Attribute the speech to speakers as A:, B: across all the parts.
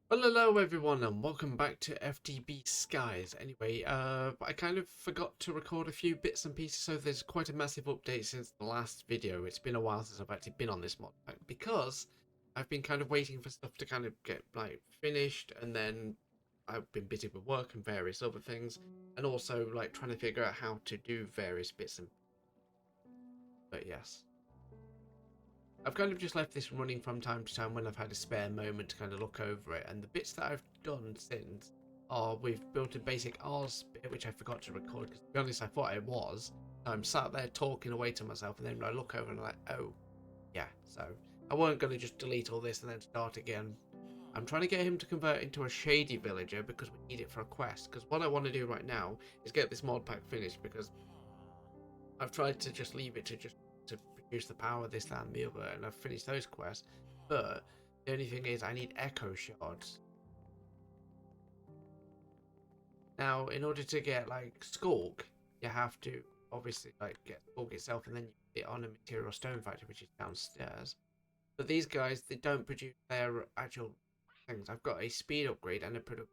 A: Well, hello everyone, and welcome back to FTB Skies. Anyway, I kind of forgot to record a few bits and pieces, so there's quite a massive update since the last video. It's been a while since I've actually been on this mod pack because I've been kind of waiting for stuff to kind of get like finished, and then I've been busy with work and various other things, and also like trying to figure out how to do various bits and. But yes. I've kind of just left this running from time to time when I've had a spare moment to kind of look over it, and the bits that I've done since are we've built a basic R's bit, which I forgot to record, because to be honest, I thought I was. I'm sat there talking away to myself, and then I look over and I'm like, oh, yeah, so I weren't going to just delete all this and then start again. I'm trying to get him to convert into a shady villager because we need it for a quest, because what I want to do right now is get this mod pack finished, because I've tried to just leave it to just to produce the power, this, that, and the other, and I've finished those quests. But the only thing is, I need echo shards. Now, in order to get like Skulk, you have to obviously like get Skulk itself, and then you put it on a material stone factory, which is downstairs. But these guys, they don't produce their actual things. I've got a speed upgrade and a product,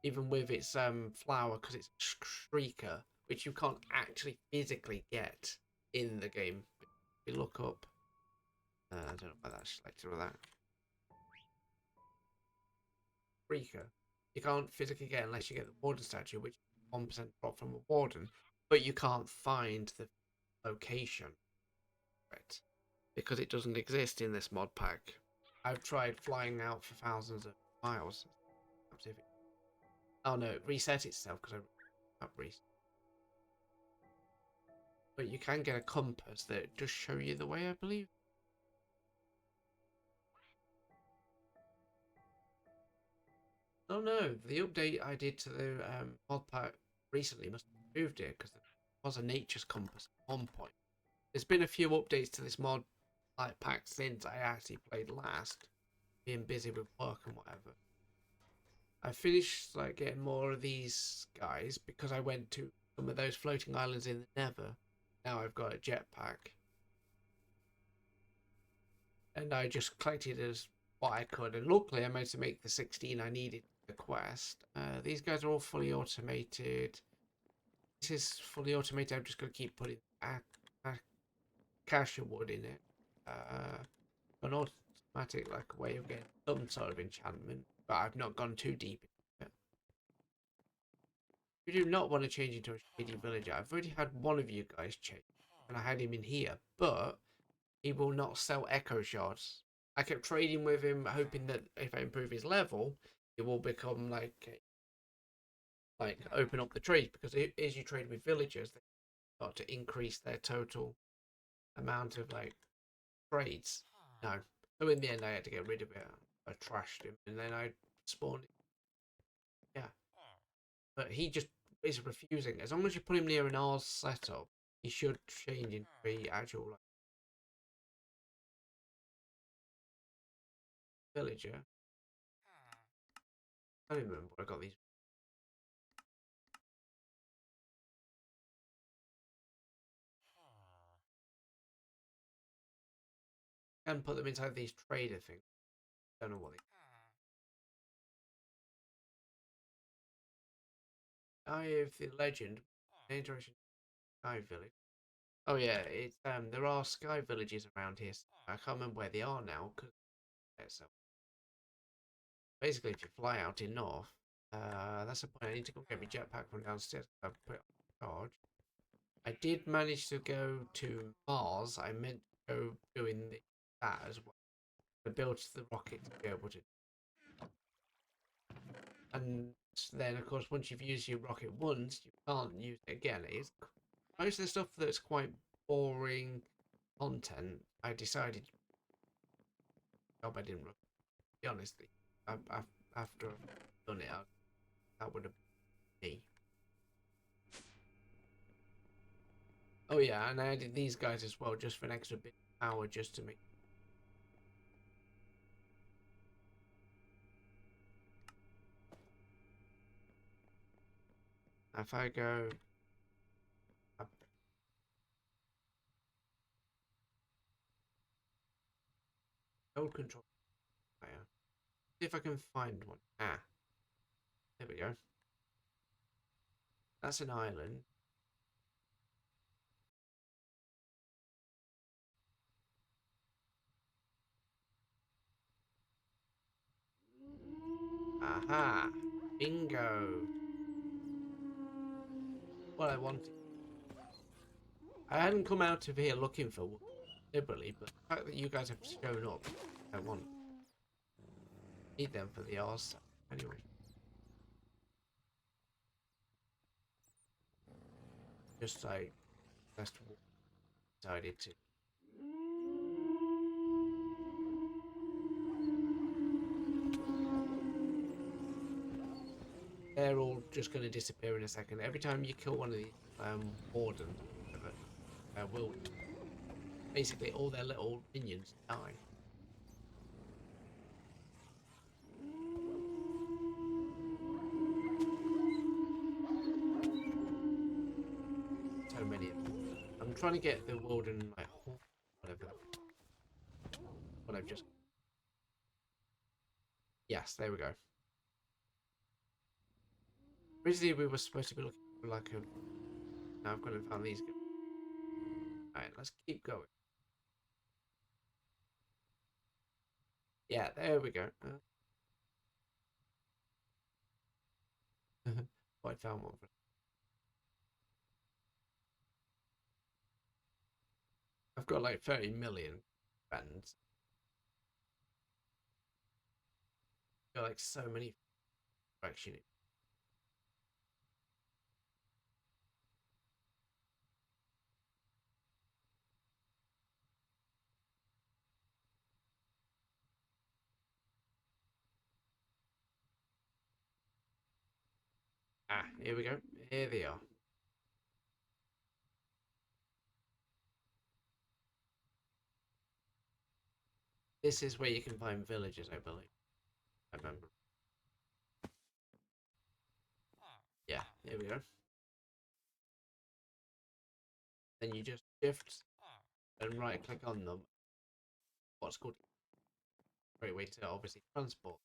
A: even with its flower, because it's Shrieker, which you can't actually physically get in the game. If you look up, I don't know why that's selected or that. Shrieker. You can't physically get unless you get the warden statue, which is 1% drop from a warden, but you can't find the location for it because it doesn't exist in this mod pack. I've tried flying out for thousands of miles. Oh no, it reset itself because I reset. But you can get a compass that does show you the way, I believe. Oh no, the update I did to the mod pack recently must have improved it because there was a nature's compass at one point. There's been a few updates to this mod like pack since I actually played last, being busy with work and whatever. I finished like getting more of these guys because I went to some of those floating islands in the Nether. Now I've got a jetpack, and I just collected as what I could. And luckily, I managed to make the 16 I needed for the quest. These guys are all fully automated. This is fully automated. I'm just going to keep putting a cache of wood in it. An automatic like way of getting some sort of enchantment, but I've not gone too deep into it. If you do not want to change into a shady villager, I've already had one of you guys change, and I had him in here, but he will not sell echo shards. I kept trading with him, hoping that if I improve his level, it will become like open up the trade, because as you trade with villagers, they start to increase their total amount of like trades. No. So in the end, I had to get rid of it. I trashed him, and then I spawned it. Yeah. But he just is refusing. As long as you put him near an R's setup, he should change into the actual like, villager. I don't remember where I got these. And put them inside these trader things. Don't know what they. I have the legend. Interesting sky village. Oh yeah, it's there are sky villages around here. I can't remember where they are now because so basically if you fly out in north, that's the point. I need to go get my jetpack from downstairs. I put it on charge. I did manage to go to Mars. I meant to go doing that as well. I built the rocket to be able to, and then of course once you've used your rocket once, you can't use it again. It's most of the stuff that's quite boring content. I decided, job I didn't be honest. After I've done it, that would have been me. Oh yeah, and I added these guys as well just for an extra bit of power, just to make. If I go up, no control. fire. See if I can find one. Ah, there we go. That's an island. Aha! Bingo! What I wanted. I hadn't come out of here looking for wood deliberately, but the fact that you guys have shown up, I want. Need them for the R's stuff. Anyway. Just like, best decided to. They're all just going to disappear in a second. Every time you kill one of these wardens, will basically all their little minions die. So many of them. I'm trying to get the warden like whatever. What I've just. Yes, there we go. Originally, we were supposed to be looking for like a. Now I've got to find these guys. Alright, let's keep going. Yeah, there we go. I found one. I've got like 30 million friends. I've got like so many actually. Ah, here we go. Here they are. This is where you can find villages, I believe. I remember. Yeah, here we go. Then you just shift and right click on them. What's called a great way to obviously transport.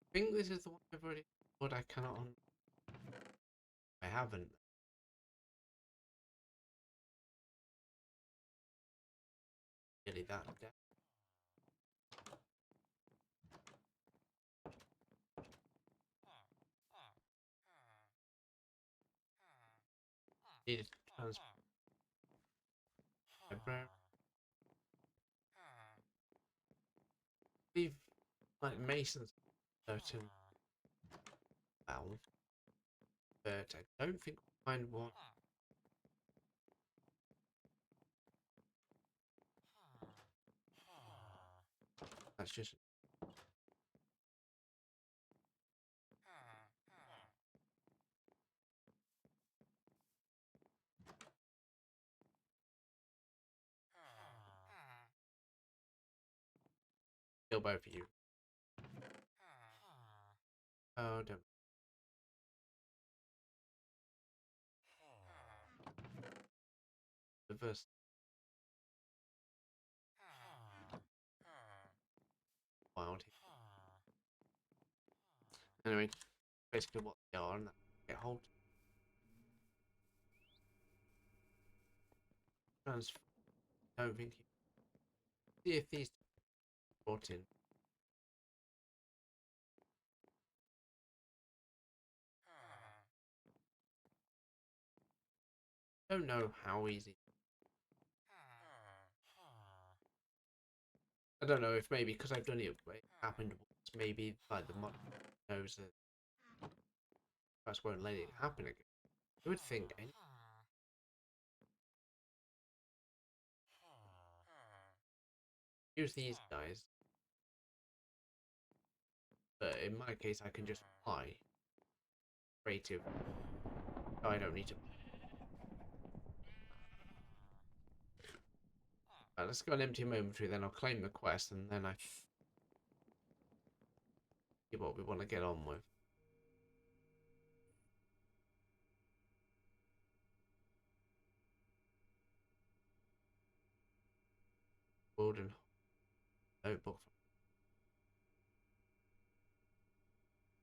A: I think this is the one I've already, but I cannot on. I haven't. Really that depth. Needed to transport. Leave like masons certain bound, but I don't think we'll find one. That's just kill both of you. Oh, don't. Reverse. Wild. Anyway, basically what they are, and get hold. Transfer. Don't think. See if these brought in. Don't know how easy. I don't know if maybe because I've done it happened once, maybe like the mod knows that that's won't let it happen again. I would think. Use these guys, but in my case, I can just apply creative. So I don't need to. Let's go an empty momentary, then I'll claim the quest, and then I see what we want to get on with. Golden notebook.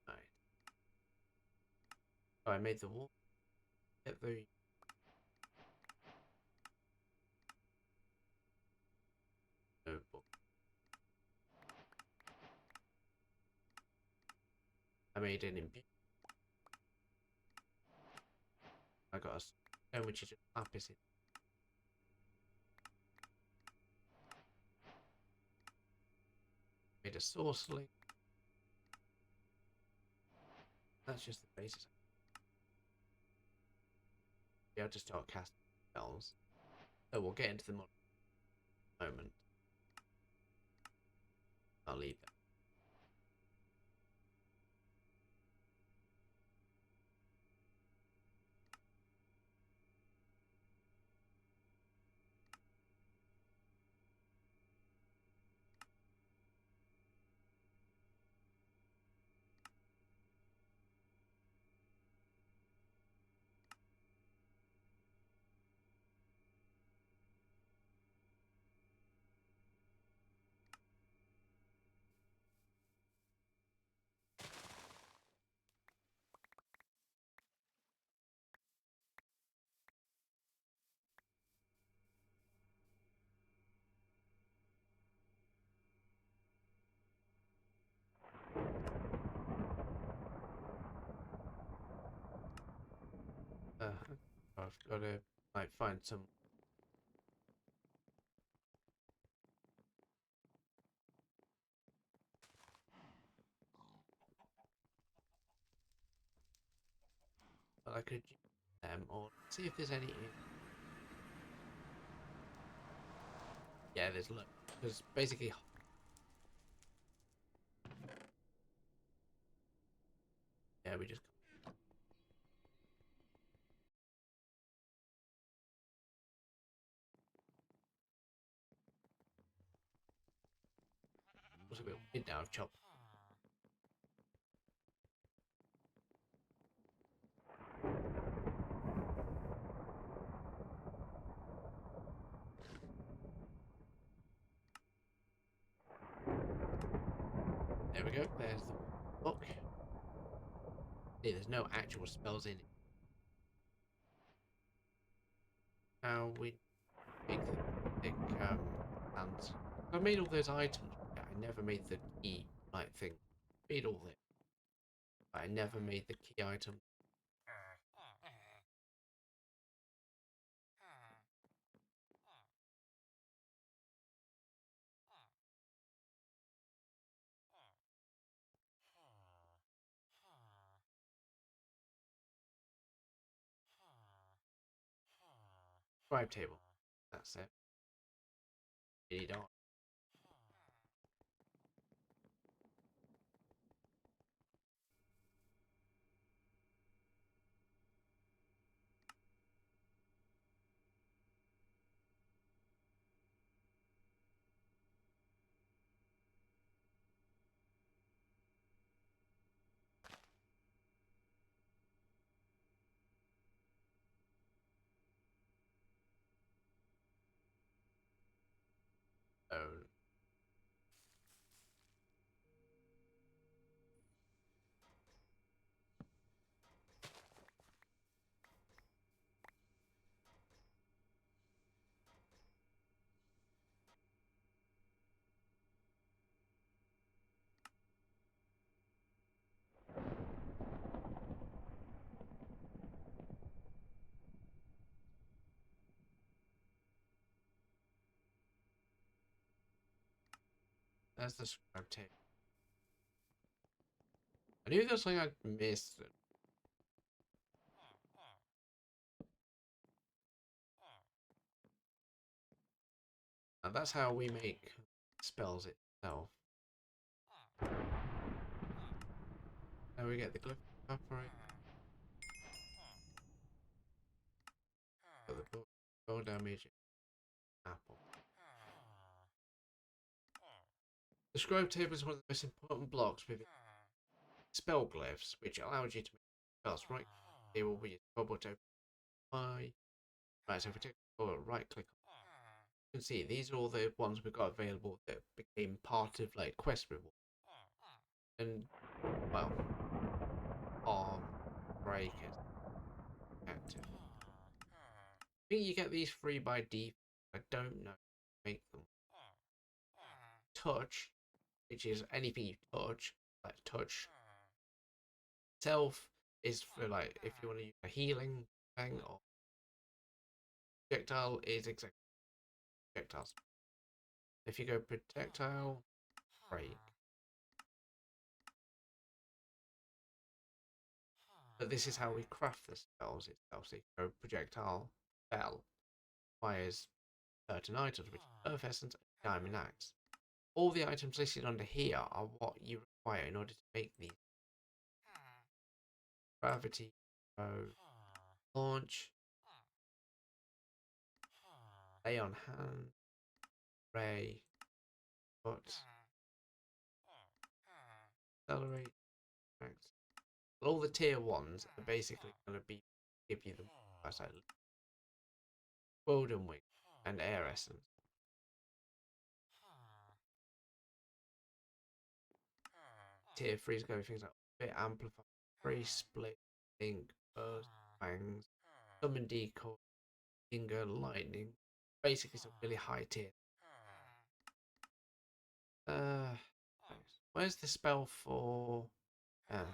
A: Right. Oh, I made the wall. Get the notebook. I made an imbue. I got a stone which is just lapis in. Made a source link. That's just the basis. Yeah, I'll just start casting spells. So we'll get into the mod in a moment. I'll leave that. I've got to like find some. But I could use them or see if there's any. Yeah, there's look. There's basically. Yeah, we just. Was a bit weird now. I've chopped. There we go. There's the book. Yeah, there's no actual spells in it. How we make the big hands. I made all those items. I never made the key like thing. Made all this. I never made the key item. Scribe table. That's it. You need art. Oh, that's the scribe table. I knew there was something I missed. And that's how we make spells itself. Now we get the glyph evaporate. Got the bow damage. Apple. The scribe table is one of the most important blocks with it. spell glyphs, which allows you to make spells. Right, here will be a bubble to apply. Right, so if we take a right click, you can see these are all the ones we've got available that became part of like quest reward. And well, arm breakers. Active. I think you get these free by default. I don't know. Make them touch, which is anything you touch, like touch itself is for like if you want to use a healing thing, or projectile is exactly projectiles. If you go projectile, break. But this is how we craft the spells itself. So you go projectile, spell, requires certain items, which is Earth Essence and Diamond Axe. All the items listed under here are what you require in order to make these. Gravity, launch, lay on hand, ray, foot, accelerate, max. All the tier ones are basically going to give you the golden wing and air essence. Tier 3 is going to things like bit amplify, free split, link, burst, bangs, summon decoy, finger, lightning. Basically some really high tier. Where's the spell for?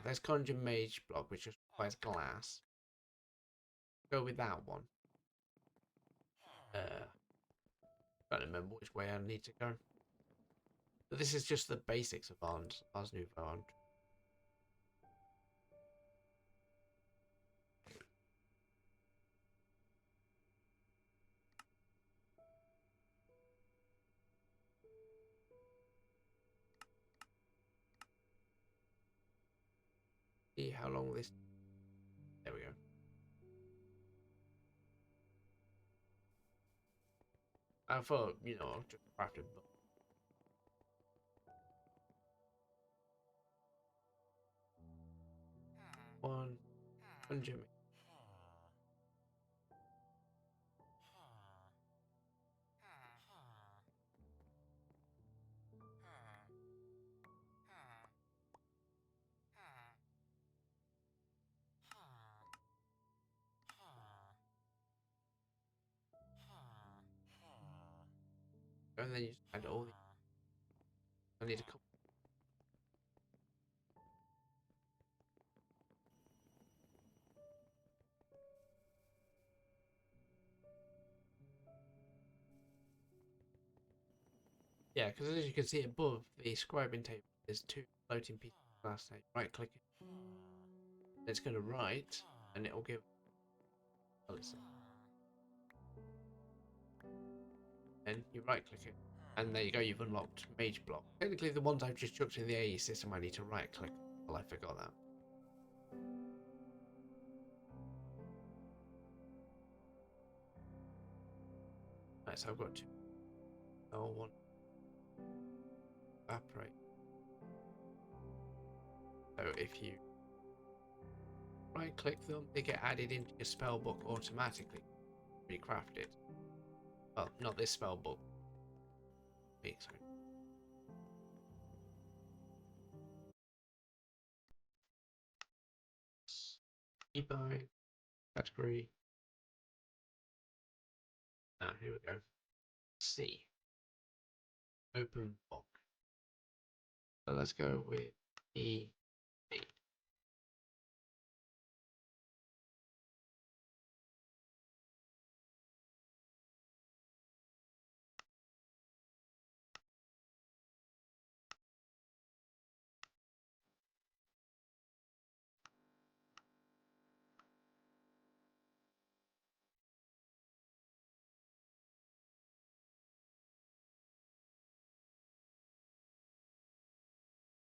A: There's Conjure Mage Block, which just requires glass. Go with that one. Can't remember which way I need to go. But this is just the basics of Ars Nouveau. See how long this. There we go. I thought, you know, just crafted. One, Conjure Mage. And then you just add all the. I need a couple. Yeah, because as you can see above the scribing table, there's two floating pieces of glass tape. Right click it. It's going to write, and it will give. Well, then you right click it, and there you go, you've unlocked Mage Block. Technically, the ones I've just chucked in the AE system, I need to right click. Well, I forgot that. Right, so I've got two. Oh, one. Evaporate. So if you right click them, they get added into your spell book automatically. Recraft it. Well, not this spell book. Sorry. Ebuy category. Now here we go. C. Open book. So let's go with E.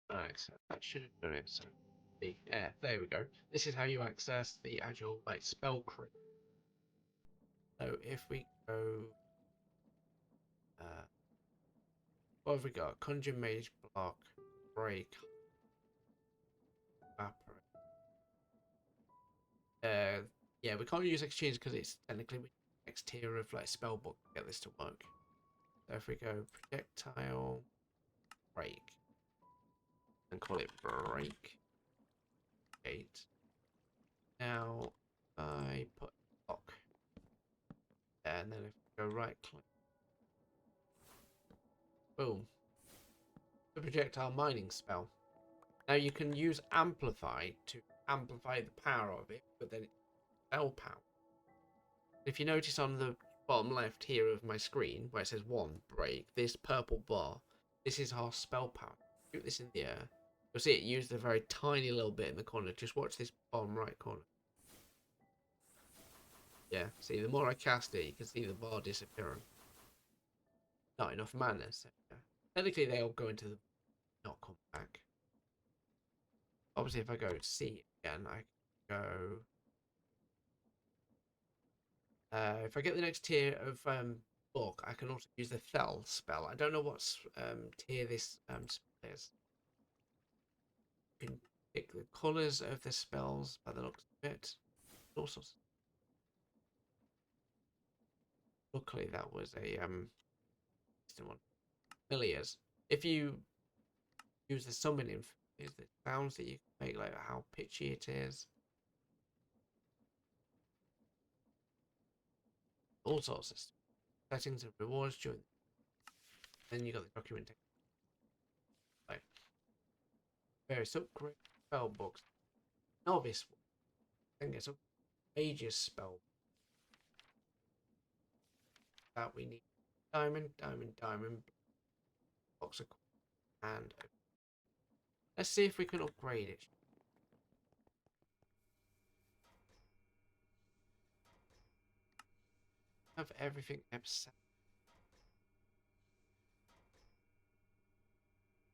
A: Alright, so that should have done it. So yeah, there we go. This is how you access the actual like spell crit. So if we go, what have we got? Conjure Mage Block, Break, Yeah, we can't use exchange because it's technically next tier of like spell book to get this to work. So if we go projectile break and call it break gate. Now I put lock there, and then if we go right click, boom, the projectile mining spell. Now you can use amplify to amplify the power of it, but then it's spell power. If you notice on the bottom left here of my screen where it says 1 break, this purple bar, this is our spell power. Shoot this in the air. You'll see it used a very tiny little bit in the corner. Just watch this bottom right corner. Yeah, see, the more I cast it, you can see the bar disappearing. Not enough mana, so yeah. Technically they all go into the not come back. Obviously if I go C again, I can go if I get the next tier of book, I can also use the Thel spell. I don't know what tier this spell is. You can pick the colours of the spells by the looks of it. All sorts. Luckily, that was a one. Familiars. If you use the summoning, is the sounds that you can make, like how pitchy it is. All sorts of stuff. Settings and rewards during. Then you got the documentation. Like various upgrade spell books. Novice then gets up Mage's spell that we need. Diamond, box of and let's see if we can upgrade it. Have everything except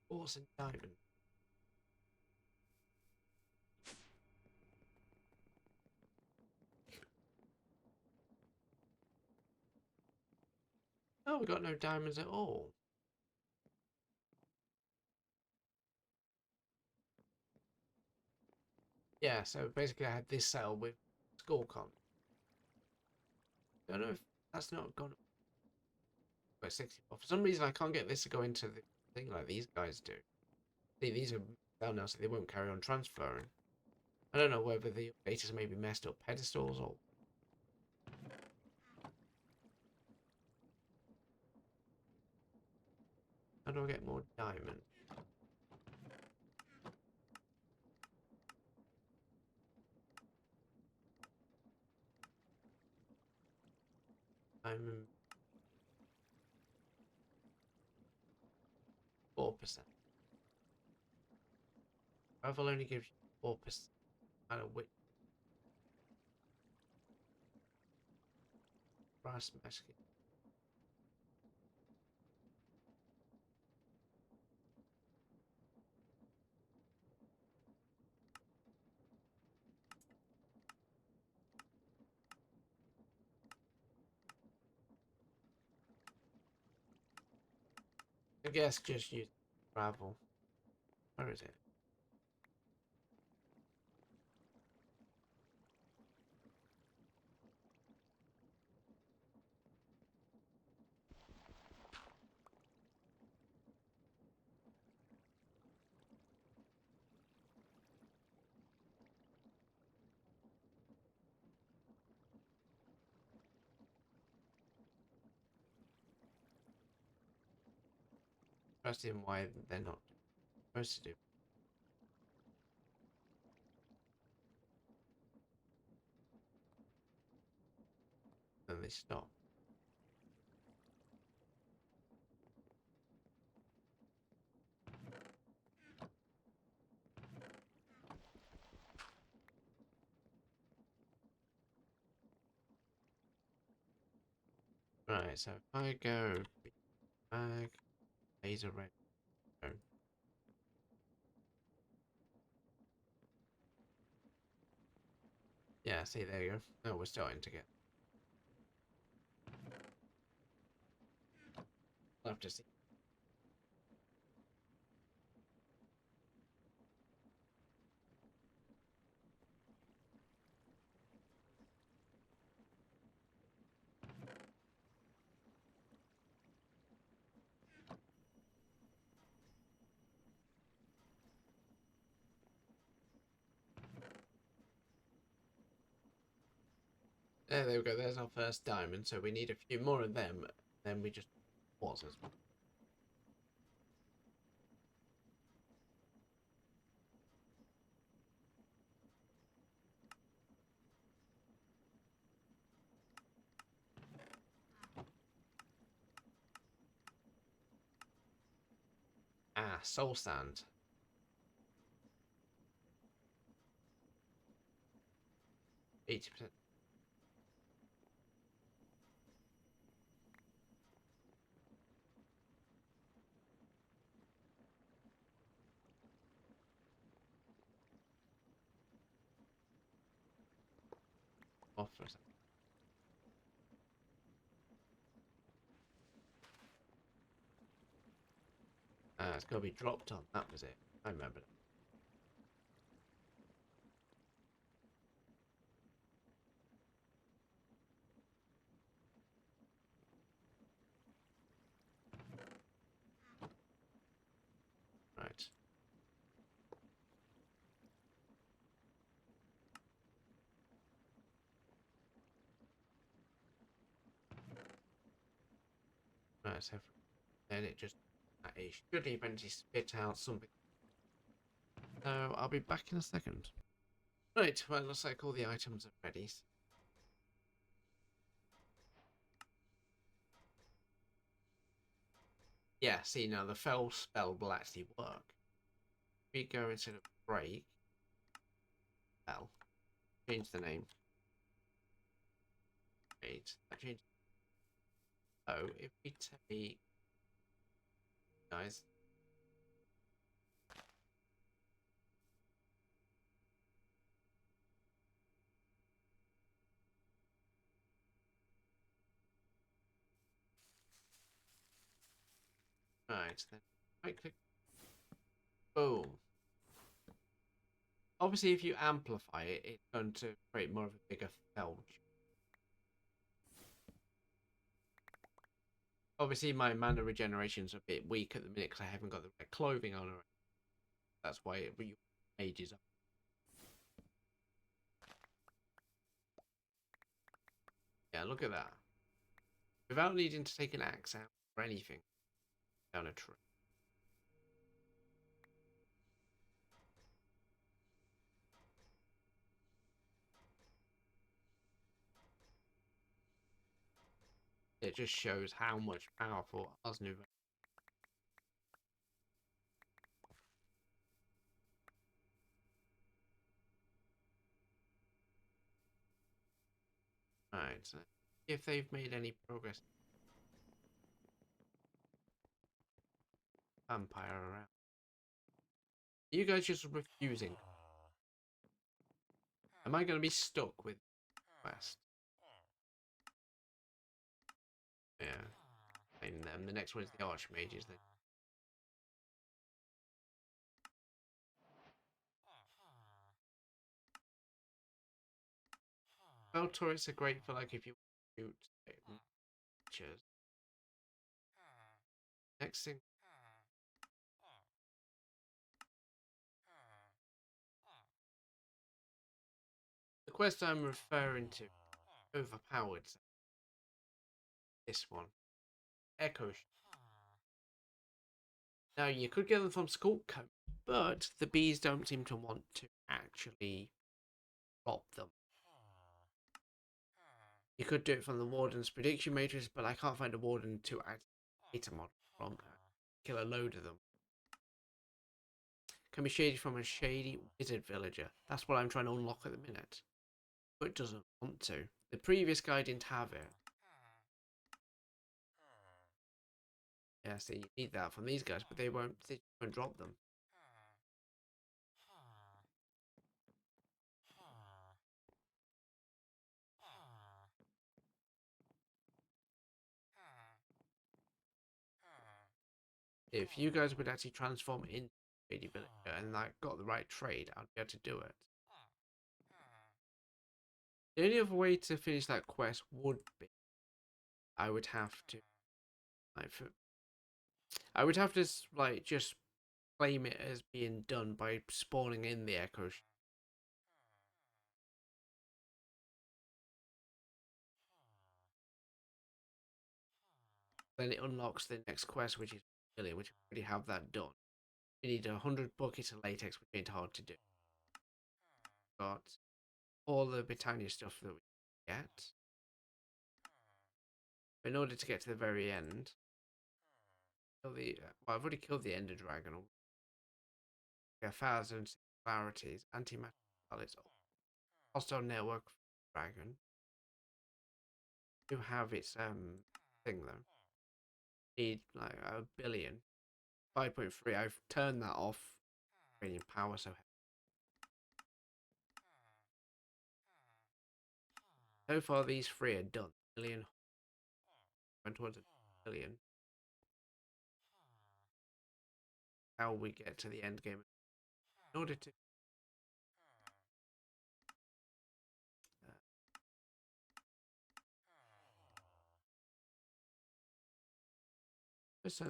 A: horse and diamond. Oh, we got no diamonds at all. Yeah, so basically I had this cell with scorecon. Don't know if that's not gone by 64. For some reason I can't get this to go into the thing like these guys do. See, these are down now, so they won't carry on transferring. I don't know whether the updaters maybe messed up pedestals or. How do I get more diamond? Diamond 4%. Gravel only gives you 4%. I don't know which. Brass basket. I guess just use gravel. Where is it? Interesting why they're not supposed to do. Then they stop. Right, so if I go bag, laser red. Yeah, see, there you go. No, we're starting to get. I'll have to see. There we go. There's our first diamond. So we need a few more of them. Then we just pause as well. Ah, soul sand. 80%. Off for a second. Ah, it's got to be dropped on. That was it. I remember that. Right. Right. So then it just it should eventually spit out something. So I'll be back in a second. Right. Well, it looks like all the items are ready. Yeah. See now the fell spell will actually work. We go instead of break. Well, change the name. Right. I changed. Oh, if we take guys. Right. Then right click. Boom. Obviously, if you amplify it, it's going to create more of a bigger felge. Obviously, my mana regeneration's a bit weak at the minute because I haven't got the right clothing on. That's why it ages up. Yeah, look at that. Without needing to take an axe out or anything down a tree. It just shows how much powerful Osnuva. Right, so if they've made any progress, vampire around. You guys just refusing. Am I going to be stuck with quest? Yeah, and then the next one is the archmages. Then well, turrets are great for like if you shoot creatures. Next thing, the quest I'm referring to, Overpowered. This one, Echo. Now you could get them from Skullcomb, but the bees don't seem to want to actually drop them. You could do it from the Warden's prediction matrix, but I can't find a Warden to activate a mod from. Kill a load of them. Can be shaded from a shady wizard villager. That's what I'm trying to unlock at the minute. But it doesn't want to. The previous guy didn't have it. Yeah, see, you need that from these guys, but they won't drop them. If you guys would actually transform into shady villager and like got the right trade, I'd be able to do it. The only other way to finish that quest would be I would have to like I would have to like just claim it as being done by spawning in the echo. Then it unlocks the next quest, which is million, which we already have that done. We need 100 buckets of latex, which ain't hard to do. Got all the Britannia stuff that we get. In order to get to the very end, kill the well, I've already killed the Ender Dragon. 1,000 similarities, anti-matter pallets, hostile network dragon. Do have its thing though. Need like 1,000,000,000. 5.3. I've turned that off. Radiant power, so far these three are done. Million went towards a billion. How we get to the end game in order to so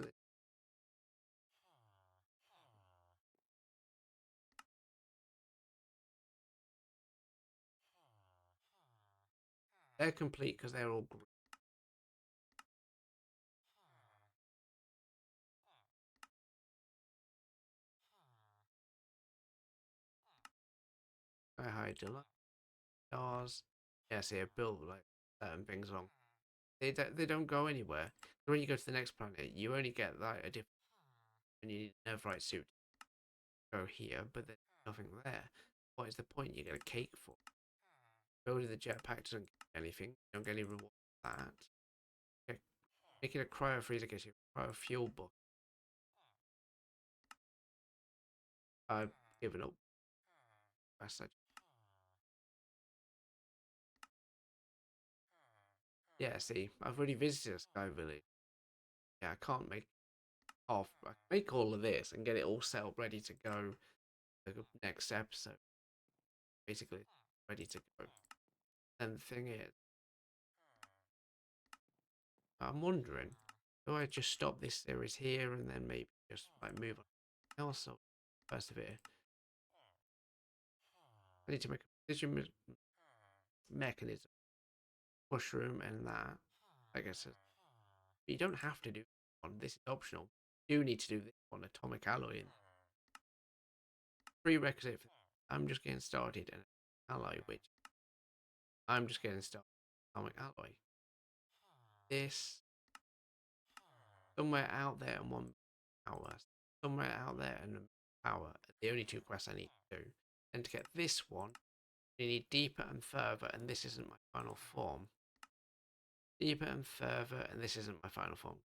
A: they're complete because they're all green. I hide deluxe stars. Yeah, see, I built like certain things along. They don't go anywhere. So when you go to the next planet, you only get like a different. And you need a Nervite suit to go here, but there's nothing there. What is the point? You get a cake for building the jetpack doesn't get anything. You don't get any reward for that. Okay. Making a cryo freezer gets you a cryo fuel book. I've given up. Message. Yeah, see, I've already visited a Sky Village. Yeah, I can't make off. I can make all of this and get it all set up, ready to go. The next episode, basically, ready to go. And the thing is, I'm wondering, do I just stop this series here and then maybe just like move on else or persevere? I need to make a decision mechanism, mushroom, and that. I guess you don't have to do one. This is optional. You do need to do this one, atomic alloy. Prerequisite for I'm just getting started and alloy, which I'm just getting started. Atomic alloy. This somewhere out there and one power. Somewhere out there and power. The only two quests I need to do. And to get this one, you need deeper and further, and this isn't my final form. Deeper and further, and this isn't my final form.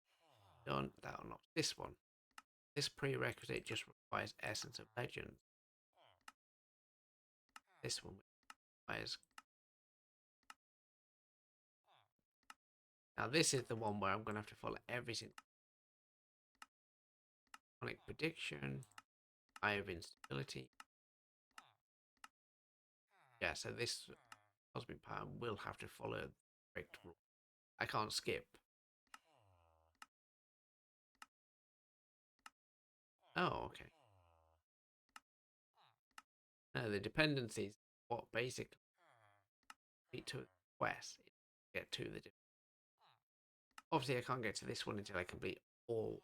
A: Done. That unlocks this one. This prerequisite just requires Essence of Legend. This one requires. Now this is the one where I'm going to have to follow everything. Chronic Prediction. Eye of Instability. Yeah, so this cosmic power will have to follow the correct rule. I can't skip. Oh, okay. No, the dependencies, what basically lead to quest, get to the. Obviously, I can't get to this one until I complete all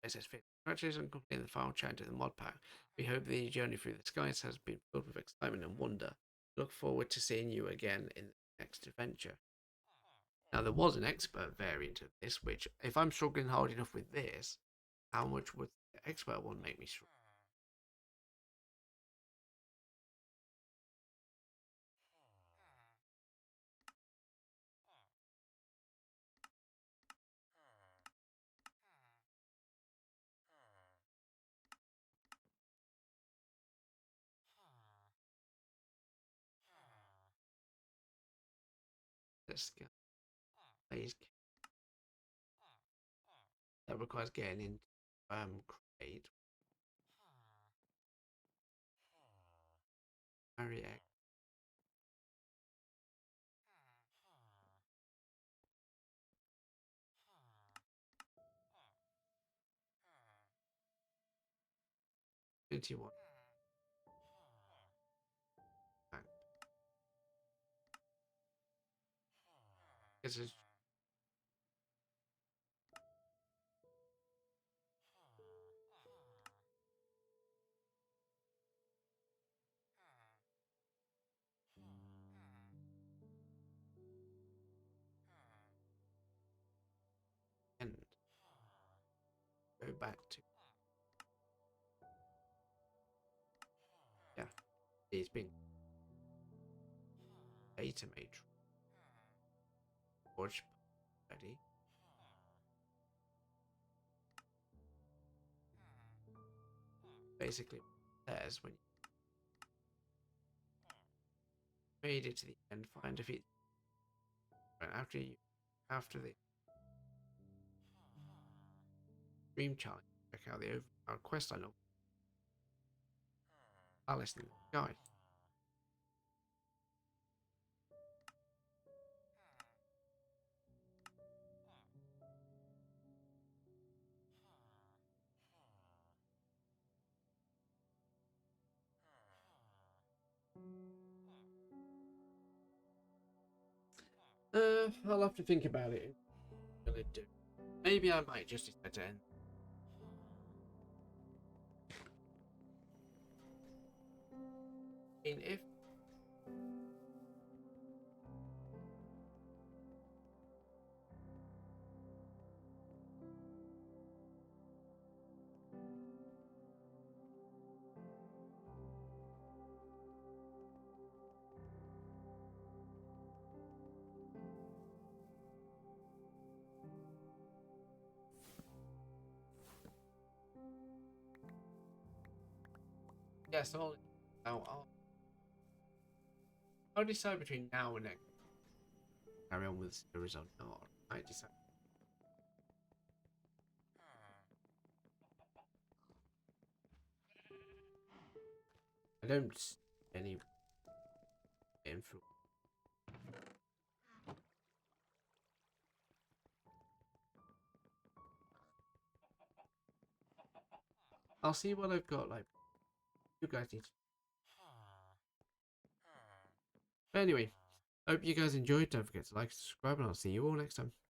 A: SS50. Congratulations on completing the final chapter of the mod pack. We hope the journey through the skies has been filled with excitement and wonder. Look forward to seeing you again in the next adventure. Now, there was an expert variant of this, which, if I'm struggling hard enough with this, how much would the expert one make me struggle? Let's go. That requires getting into create. Marry X. Pt1. This is back to. Yeah, it's been data matrix. Watch ready. Basically, what it says when you made it to the end, find defeat. And after the dream challenge, check out the Overpowered quest I know. I'll listen to the guide. I'll have to think about it. What I'm gonna do. Maybe I might just decide to end. I mean, if yes, I'll decide between now and next. Carry on with the series or not. I might decide. I don't see any influence. I'll see what I've got. Like, you guys need to. But anyway, hope you guys enjoyed. Don't forget to like, subscribe, and I'll see you all next time.